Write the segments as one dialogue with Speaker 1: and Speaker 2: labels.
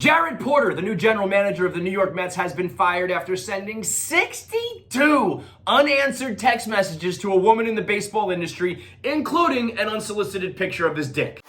Speaker 1: Jared Porter, the new general manager of the New York Mets, has been fired after sending 62 unanswered text messages to a woman in the baseball industry, including an unsolicited picture of his dick.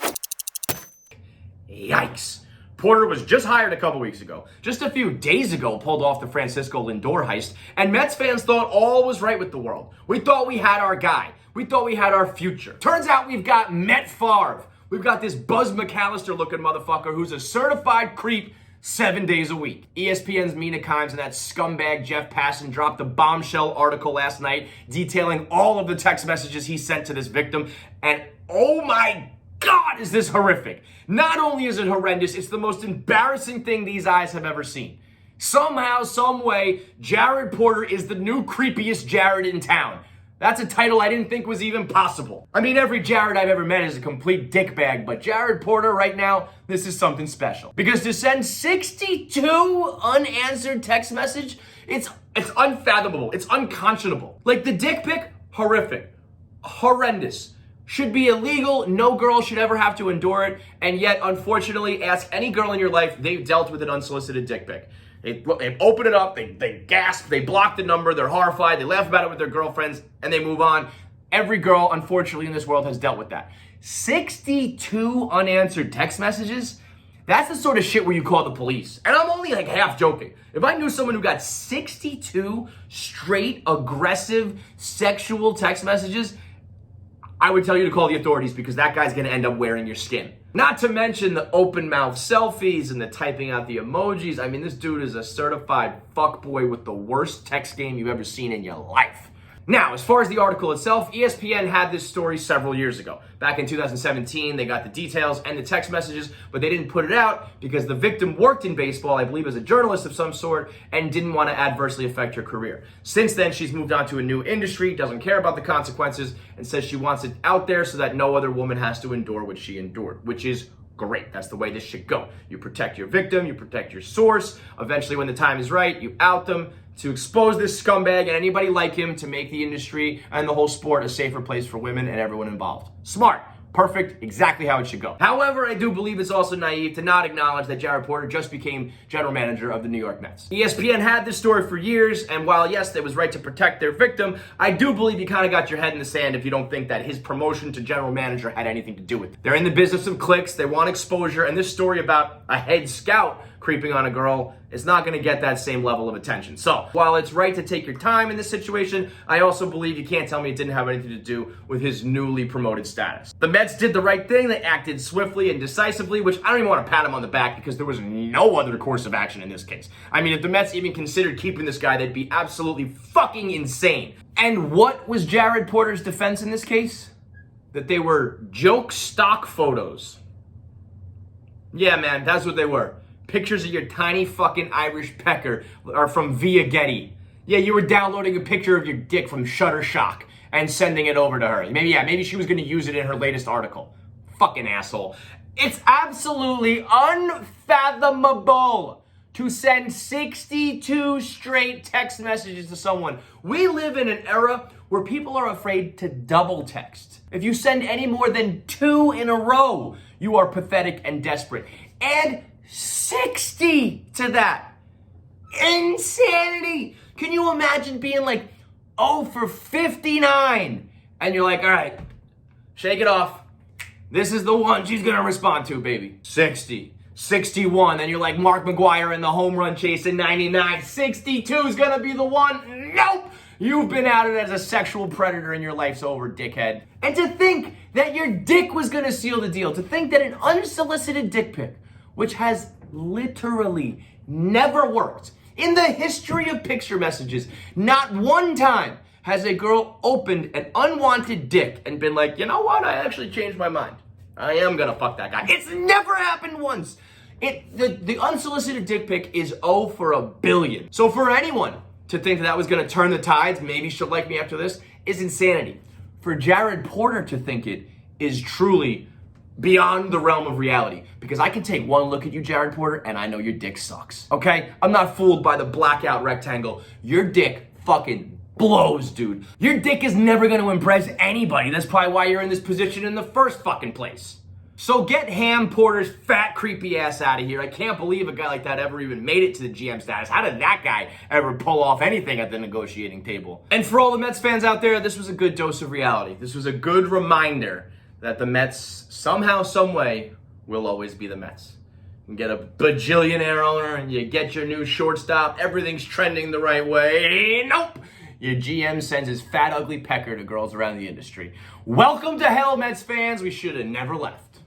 Speaker 1: Yikes. Porter was just hired a couple weeks ago. Just a few days ago, pulled off the Francisco Lindor heist, and Mets fans thought all was right with the world. We thought we had our guy. We thought we had our future. Turns out we've got Met Favre. We've got this Buzz McAllister-looking motherfucker who's a certified creep 7 days a week. ESPN's Mina Kimes and that scumbag Jeff Pass Mina dropped a bombshell article last night detailing all of the text messages he sent to this victim, and oh my God, is this horrific. Not only is it horrendous, it's the most embarrassing thing these eyes have ever seen. Somehow, some way, Jared Porter is the new creepiest Jared in town. That's a title I didn't think was even possible. I mean, every Jared I've ever met is a complete dickbag, but Jared Porter right now, this is something special. Because to send 62 unanswered text message, it's unfathomable. It's unconscionable. Like the dick pic, horrific, horrendous. Should be illegal. No girl should ever have to endure it. And yet, unfortunately, ask any girl in your life, they've dealt with an unsolicited dick pic. They open it up, they gasp, they block the number, they're horrified, they laugh about it with their girlfriends, and they move on. Every girl, unfortunately, in this world has dealt with that. 62 unanswered text messages? That's the sort of shit where you call the police. And I'm only like half joking. If I knew someone who got 62 straight, aggressive, sexual text messages, I would tell you to call the authorities because that guy's gonna end up wearing your skin. Not to mention the open mouth selfies and the typing out the emojis. I mean, this dude is a certified fuckboy with the worst text game you've ever seen in your life. Now, as far as the article itself, ESPN had this story several years ago. Back in 2017, they got the details and the text messages, but they didn't put it out because the victim worked in baseball, I believe as a journalist of some sort, and didn't want to adversely affect her career. Since then, she's moved on to a new industry, doesn't care about the consequences, and says she wants it out there so that no other woman has to endure what she endured, which is great. That's the way this should go. You protect your victim, you protect your source. Eventually, when the time is right, you out them to expose this scumbag and anybody like him to make the industry and the whole sport a safer place for women and everyone involved. Smart. Perfect, exactly how it should go. However, I do believe it's also naive to not acknowledge that Jared Porter just became general manager of the New York Mets. ESPN had this story for years, and while yes, it was right to protect their victim, I do believe you kind of got your head in the sand if you don't think that his promotion to general manager had anything to do with it. They're in the business of clicks, they want exposure, and this story about a head scout creeping on a girl is not going to get that same level of attention. So, while it's right to take your time in this situation, I also believe you can't tell me it didn't have anything to do with his newly promoted status. The Mets did the right thing. They acted swiftly and decisively, which I don't even want to pat him on the back because there was no other course of action in this case. I mean, if the Mets even considered keeping this guy, they'd be absolutely fucking insane. And what was Jared Porter's defense in this case? That they were joke stock photos. Yeah, man, that's what they were. Pictures of your tiny fucking Irish pecker are from Via Getty. Yeah, you were downloading a picture of your dick from Shutterstock and sending it over to her. Maybe she was going to use it in her latest article. Fucking asshole. It's absolutely unfathomable to send 62 straight text messages to someone. We live in an era where people are afraid to double text. If you send any more than 2 in a row, you are pathetic and desperate. And 60 to that. Insanity. Can you imagine being like 0 for 59? And you're like, all right, shake it off. This is the one she's going to respond to, baby. 60. 61. Then you're like Mark McGwire in the home run chase in 99. 62 is going to be the one. Nope. You've been outed as a sexual predator and your life's over, dickhead. And to think that your dick was going to seal the deal. To think that an unsolicited dick pic, which has literally never worked in the history of picture messages. Not one time has a girl opened an unwanted dick and been like, you know what? I actually changed my mind. I am gonna fuck that guy. It's never happened once. The unsolicited dick pic is 0 for a billion. So for anyone to think that was gonna turn the tides, maybe she'll like me after this, is insanity. For Jared Porter to think it is truly beyond the realm of reality. Because I can take one look at you, Jared Porter, and I know your dick sucks. Okay? I'm not fooled by the blackout rectangle. Your dick fucking blows, dude. Your dick is never going to impress anybody. That's probably why you're in this position in the first fucking place. So get Ham Porter's fat, creepy ass out of here. I can't believe a guy like that ever even made it to the GM status. How did that guy ever pull off anything at the negotiating table? And for all the Mets fans out there, this was a good dose of reality. This was a good reminder that the Mets, somehow, some way, will always be the Mets. You get a bajillionaire owner and you get your new shortstop. Everything's trending the right way. Nope. Your GM sends his fat, ugly pecker to girls around the industry. Welcome to hell, Mets fans. We should have never left.